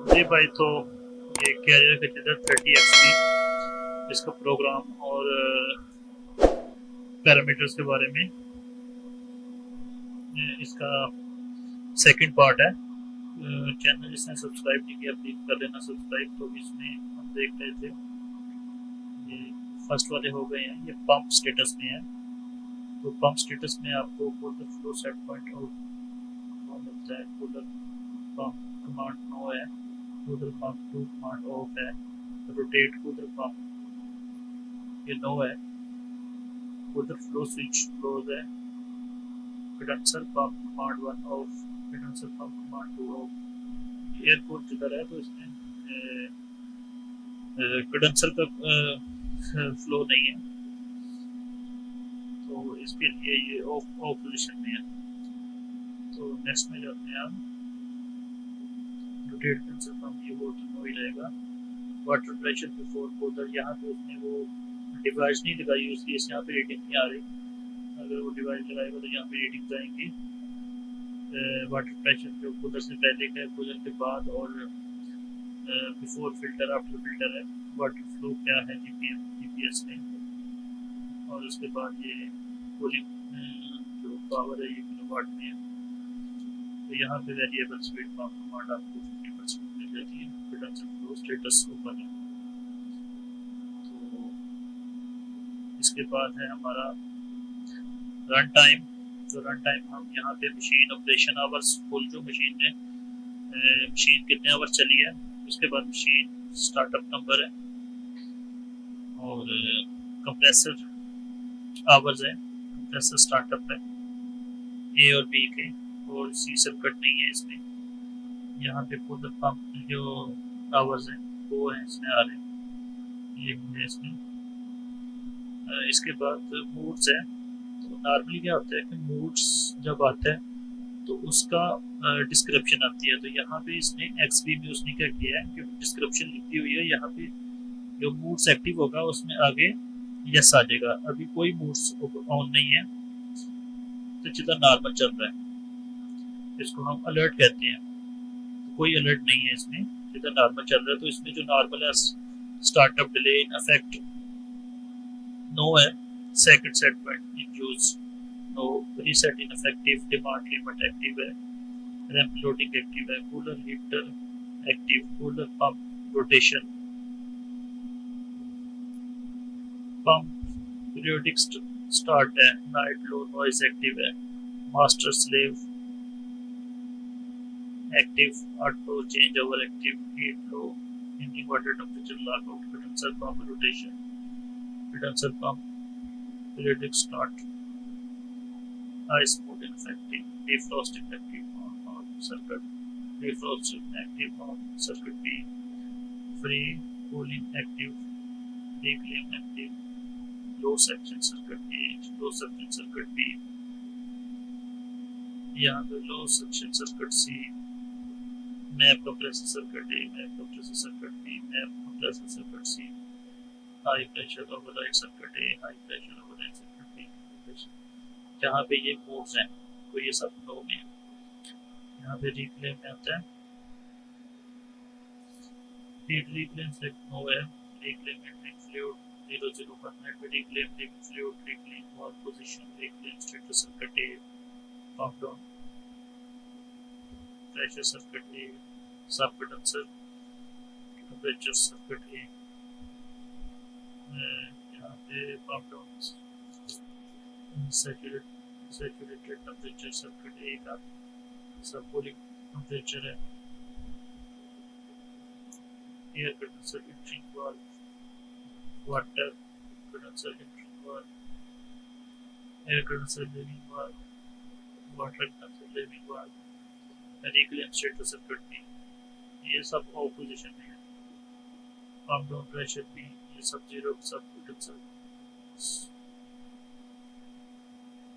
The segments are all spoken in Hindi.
जी भाई, तो ये कैरियर का चल रहा 30 XP, इसका प्रोग्राम और पैरामीटर्स के बारे में इसका सेकंड पार्ट है। चैनल जिसने सब्सक्राइब नहीं किया प्लीज कर लेना सब्सक्राइब। तो इसमें हम देख रहे थे, ये फर्स्ट वाले हो गए हैं, ये पंप स्टेटस में है। तो पंप स्टेटस में आपको cooler flow set point out मिलता है। कूलर पंप कमांड नो है, cooler pump two command off है, रोटेट कूलर पंप ये नो है, कूलर फ्लो स्विच क्लोज है, condenser pump command one off, condenser pump command two off. Airport किधर है तो इसमें कंडेंसर का फ्लो नहीं है, तो इसके लिए ये ऑफ ऑफ पोजिशन में है। तो नेक्स्ट में जाते हैं हम, रोटेट कंडेंसर पंप, ये वो तो नो ही रहेगा। वाटर प्रेशर बिफोर कूलर, यहाँ पे उसने वो डिवाइस नहीं लगाई इसलिए यहाँ पे रेटिंग नहीं आ रही। अगर वो डिवाइस लगाएगा तो यहाँ पे रेटिंग्स आएंगी। वाटर प्रेशर जो कूलर से पहले का है, कूलर के बाद, और बिफोर फिल्टर आफ्टर फिल्टर है। वाटर फ्लो क्या है जीपीएस में, और उसके बाद ये कूलिंग जो पावर है ये किलोवाट में है। तो यहाँ पे वेरिएबल स्पीड पंप कमांड आपको 50% मिल जाती है। कंडेंसर फ्लो स्टेटस ऊपर है। तो इसके बाद है हमारा रन टाइम। तो रन टाइम हम यहाँ पे मशीन ऑपरेशन आवर्स, फुल जो मशीन है, मशीन कितने आवर चली है, उसके बाद मशीन स्टार्टअप नंबर है, और कंप्रेसर आवर्स है, कंप्रेसर स्टार्टअप है ए और बी के, और सी सर्किट नहीं है इसमें। यहाँ पे कूलर पंप जो आवर्स है वो है इसमें आ रहे हैं, ये है इसमें। इसके बाद मूड्स है। तो नॉर्मली क्या होता है कि मूड्स जब आता है तो उसका डिस्क्रिप्शन आती है। तो यहाँ पे इसने XP में उसने क्या किया है कि डिस्क्रिप्शन लिखी हुई है। यहाँ पे जो मूड्स एक्टिव होगा उसमें आगे यस आ जाएगा। अभी कोई मूड्स ऑन नहीं है, तो जितना नॉर्मल चल रहा है इसको हम अलर्ट कहते हैं। तो कोई अलर्ट नहीं है इसमें, जितना नॉर्मल चल रहा है। तो इसमें जो नॉर्मल है, startup delay in effect no है, second set point in use no, reset in effective, demand limit active है, रैंप लोडिंग एक्टिव है, cooler heater active, cooler pump rotation, pump periodic start है, नाइट लो नॉइज एक्टिव है, master slave active, auto change over active, heat low, entering water temperature lockout, condenser pump rotation, condenser pump periodic start, ice mode ineffective, defrosting active on circuit, defrosting active on circuit B, free cooling active, reclaim active, low section circuit A, low section circuit B, यहाँ पे low section circuit C, map compressor circuit A, map compressor circuit B, map compressor circuit C, high pressure override circuit A, high pressure override circuit B, जहाँ पे ये मोड्स हैं तो ये सब लो में है। यहाँ पे रिक्लेम में आता है, हीट रिक्लेम से नो है, रिक्लेम एंट्रिंग फ्लूइड 001 पे reclaim leaving fluid, reclaim valve position, reclaim status circuit A, pump down pressure circuit A, sub condenser temperature circuit A, यहाँ पे pump down saturated temperature circuit A का सब कूलिंग टेम्परेचर है, air condenser entering valve, water condenser entering valve, air condenser leaving valve, water condenser leaving valve, reclaim status circuit भी, ये सब ऑफ पोजीशन में है। पंप डाउन प्रेशर भी ये सब जीरो, सब कंडेंसर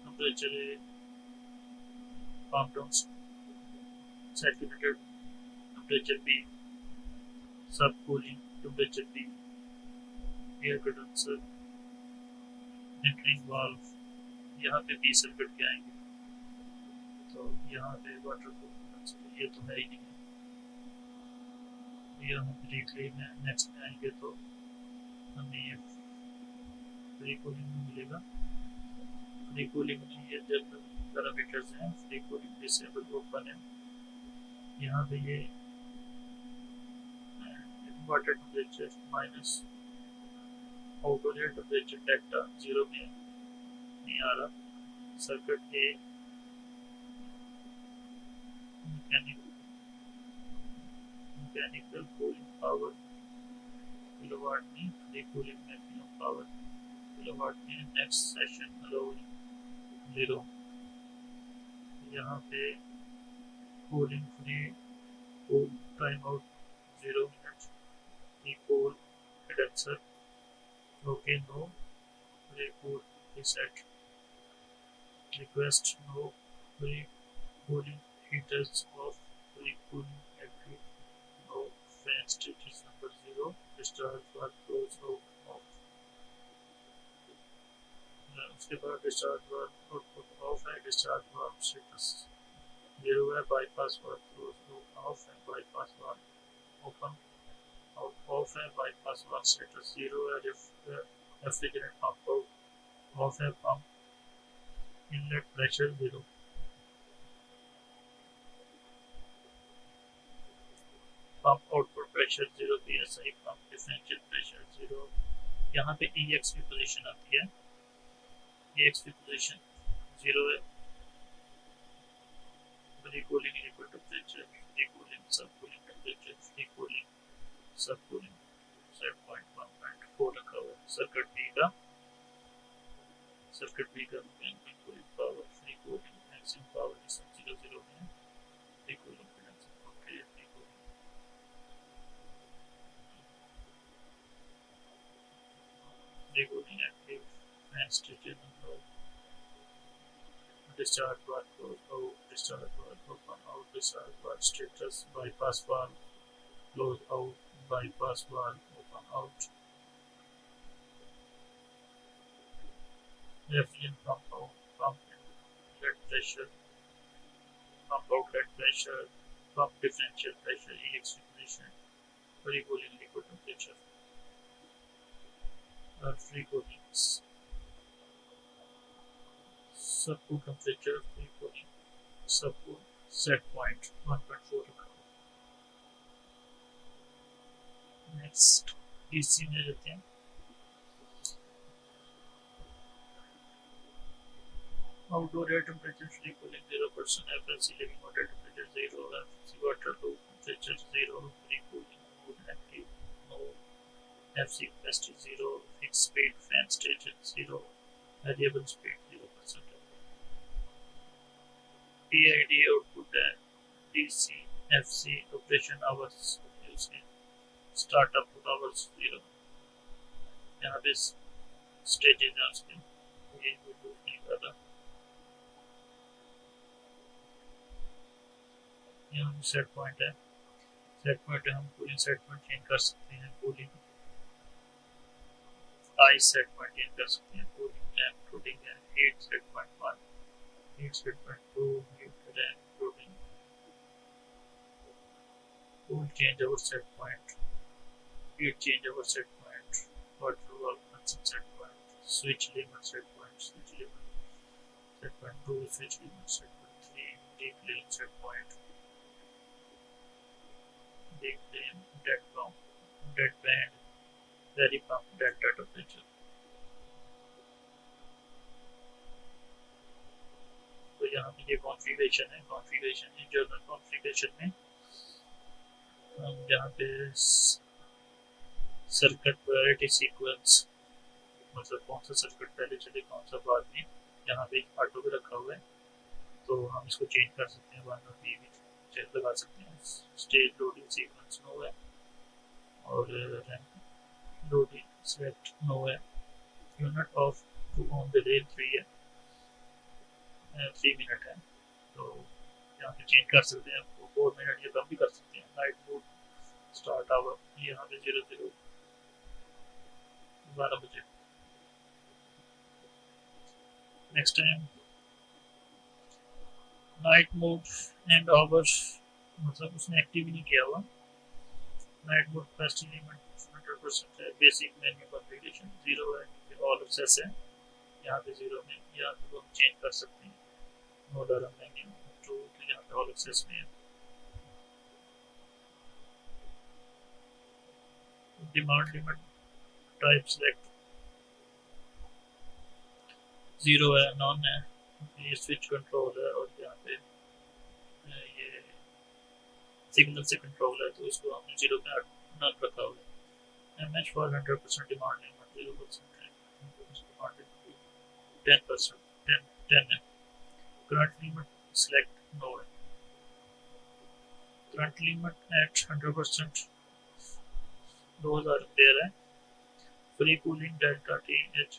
टेम्परेचर है, पंप डाउन सैचुरेटेड टेम्परेचर भी, सब कूलिंग टेम्परेचर भी, एयर कंडेंसर एंट्रिंग वाल्व, यहाँ पे बी सर्किट के आएंगे। तो यहाँ पे वाटर को ये तो है ही नहीं है। ये हम फ्री में नेक्स्ट में आएंगे तो हमें ये फ्री कूलिंग में मिलेगा। फ्री कूलिंग में ये जनरल पैरामीटर्स हैं। फ्री कूलिंग डिसेबल ओपन है। यहाँ पे ये water temperature minus outdoor air temperature delta 0 में नहीं आ रहा। Circuit A mechanical cooling power kilowatt में, free cooling maximum power kilowatt में। Next session allowing 0। यहाँ पे cooling free cool time out 0 minute. Cool condenser okay no. Free cool reset request no। free cooling heaters off। free cooling active no। fan status number 0। discharge valve close off। उसके बाद discharge valve आउटपुट ऑफ है। discharge valve status 0 है। bypass valve close off है। bypass valve open ऑफ है। bypass valve status 0 है। रेफ्रिजरेंट पंप आउट ऑफ है। Pump inlet pressure 0। Pump output pressure 0 psi। Pump differential pressure 0। यहाँ पे EXP पोजीशन आती है। EXP पोजीशन 0 है। Free cooling liquid temperature, free cooling सब कूलिंग टेम्परेचर, फ्री कूलिंग सब कूलिंग सेट पॉइंट 1.4 रखा हुआ है। सर्किट बी का mechanical cooling power free cooling maximum power 0 में। Free cooling condenser okay. Free cooling active fan station number. discharge valve close out। discharge valve open out। discharge valve status bypass valve close out। bypass valve open out। refrigerant pump out। pump inlet pressure। pump outlet pressure। pump differential pressure EXP position। free cooling liquid temperature और free cooling subcool temperature। free cooling subcool set point 1.4 रखा हुआ। नेक्स्ट DC में जाते हैं। Outdoor air temperature free cooling 0%। FLC living water temperature 0। FLC water room temperature 0। Free cooling mode active no. FC capacity 0। Fix speed fan station 0। Variable speed 0%। PID output है। DC FC ऑपरेशन आवर्स उसके स्टार्टअप आवर्स 0। यहाँ पे स्टेजेस हैं उसके, ये नहीं कर रहा। यहाँ पे सेट पॉइंट है। सेट पॉइंट है, हम कूलिंग सेट पॉइंट चेंज कर सकते हैं। Cooling ice set point change कर सकते हैं। कूलिंग टैंक कोटिंग है। Heat set point 1। Heat set point 2। Heat rank coating. Cool change over set point. Heat change over set point. Water valve constant set point. Switch limit set point. Switch limit set point 2। Switch limit set point 3। Deep limit set point. deep flame, dead pump, dead band, very pump, delta temperature। तो यहाँ पे ये कॉन्फ़िगरेशन है। जनरल कॉन्फ़िगरेशन में हम यहाँ पे सर्किट प्रायोरिटी सीक्वेंस, मतलब कौन सा सर्किट पहले चले कौन सा बाद में, यहाँ पे ऑटो पे रखा हुआ है। तो हम इसको चेंज कर सकते हैं। 1 और B भी चेंज लगा सकते हैं। स्टेज लोडिंग सीक्वेंस नो है और रैंप लोडिंग सेलेक्ट नो है। Unit off to on delay 3 है। 3 मिनट है। तो यहाँ पे चेंज कर सकते हैं। 4 मिनट या कम भी कर सकते हैं। नाइट मोड स्टार्ट आवर यहाँ पे 00 12 बजे। Next time night mode and hours, मतलब उसने एक्टिव ही नहीं किया हुआ। नाइट मोड कैपेसिटी लिमिट 100% है, बेसिक मेन्यू कॉन्फ़िगरेशन 0 है, ऑल एक्सेस है, यहाँ पे 0 में, यहाँ पे हम चेंज कर सकते हैं नो अलार्म मेन्यू तो यहाँ पे ऑल एक्सेस में है। डिमांड लिमिट टाइप सेलेक्ट 0 है, नॉन है, ये स्विच कंट्रोल है, और यहाँ पे ये सिग्नल से कंट्रोल है तो इसको हमने 0 पे नॉन रखा हुआ है। एमएच फॉर 100% डिमांड लिमिट 0% है, 10% 10 है। करंट लिमिट सिलेक्ट नो है, करंट लिमिट एट 100% 2000 एम्पेयर है। Free cooling delta T H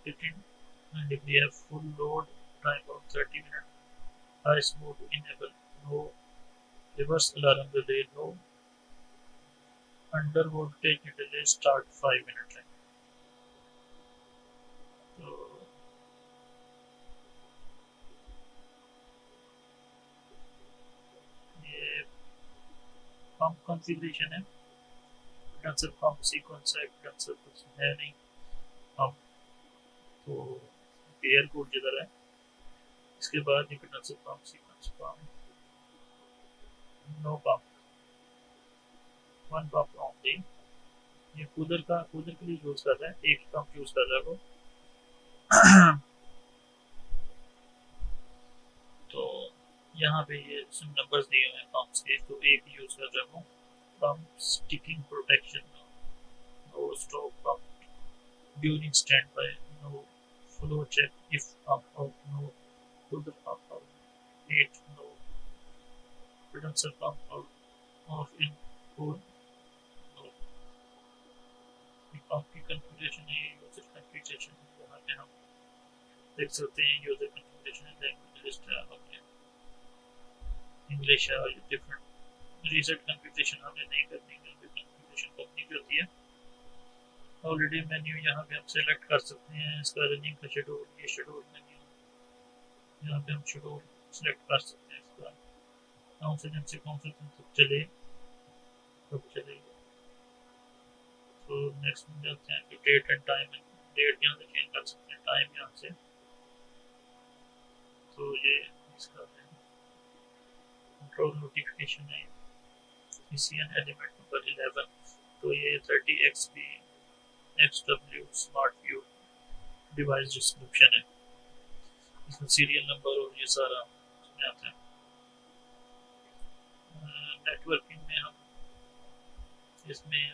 18 degree है। Full load time off 30 minute, high smooth enable, no reverse alarm delay, no under voltage delay start 5 minute है। तो ये पंप कॉन्फ़िगरेशन है, कंडेंसर पंप सीक्वेंस है, कंडेंसर कुछ है नहीं पंप, तो एयर कूल जिधर है इसके बाद ये condenser pump sequence pump, no pump, one pump only. ये कूलर के लिए यूज कर रहा है, एक पंप यूज कर रहा है वो। तो यहाँ पे ये सब नंबर्स दिए हुए हैं पंप्स के, तो एक यूज कर रहा है वो। Pump sticking protection, no stop pump during stand by, no flow check if pump out, no cooler pump out, 8 no condenser pump out off in cool, no. Pump की कॉन्फ़िगरेशन है, यूजर कॉन्फ़िगरेशन, यहाँ पे हम देख सकते हैं यूजर कॉन्फ़िगरेशन लैंग्वेज लिस्ट है, इंग्लिश है और डिफरेंट। रीसेट कॉन्फ़िगरेशन हमने नहीं करनी, कॉन्फ़िगरेशन करनी की होती है। ऑलरेडी मेन्यू यहाँ पे हम सेलेक्ट कर सकते हैं, इसका रनिंग का शेड्यूल, ये शेड्यूल मेन्यू, यहाँ पे हम शेड्यूल सेलेक्ट कर सकते हैं, इसका कौन से दिन से कौन से दिन तक चले कब चलेगा। तो नेक्स्ट में जाते हैं कि डेट एंड टाइम, डेट यहाँ से चेंज कर सकते हैं, टाइम यहाँ से। तो ये इसका कंट्रोल नोटिफिकेशन है, ECN एलिमेंट नंबर 11, तो ये 30XB XW smart view device description है, इसमें सीरियल नंबर और ये सारा उसमें आता है। नेटवर्किंग में हम इसमें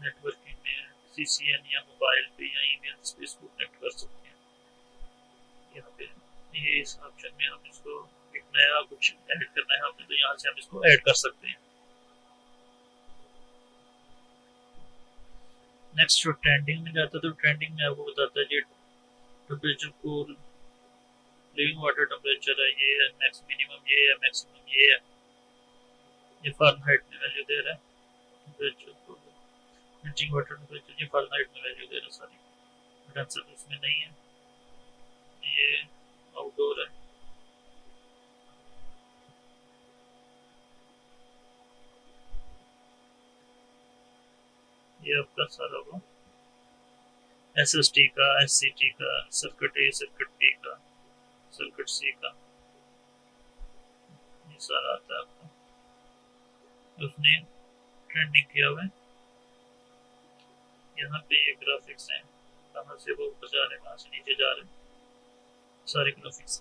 नेटवर्किंग में CCN या मोबाइल पे या ईमेल पे इसको कनेक्ट कर सकते हैं। यहाँ पे ये इस ऑप्शन में हम इसको एक नया कुछ ऐड करना है हमने, तो यहाँ से हम इसको ऐड कर सकते हैं। नेक्स्ट जो ट्रेंडिंग में जाता है, तो ट्रेंडिंग में आपको बताता है ये temperature cool, living water temperature है, ये है मैक्स मिनिमम, ये है मैक्सिमम, ये है, ये फ़ारेनहाइट में वैल्यू दे रहा है टेम्परेचर को, ड्रिंकिंग वाटर टेम्परेचर ये फ़ारेनहाइट में वैल्यू दे रहा है सारी, बट आंसर इसमें नहीं है। ये आउटडोर है, ये आपका सारा वो SST का, SCT का, सर्किट A, सर्किट B का, सर्किट C का, ये सारा आता है आपका। उसने ट्रेंडिंग किया हुआ है, यहाँ पे ये ग्राफिक्स हैं, कहाँ से वो ऊपर जा रहे हैं, कहाँ से नीचे जा रहे हैं, सारे ग्राफिक्स।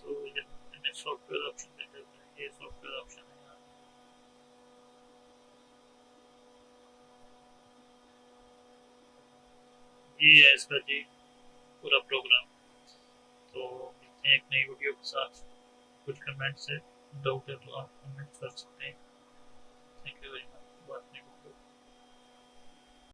तो ये सॉफ्टवेयर ऑप्शन में जाते हैं, ये सॉफ्टवेयर ऑप्शन है यहाँ, ये है इसका जी पूरा प्रोग्राम। तो मिलते हैं एक नई वीडियो के साथ, कुछ कमेंट्स है, डाउट है तो आप कमेंट कर सकते हैं। Thank you very much.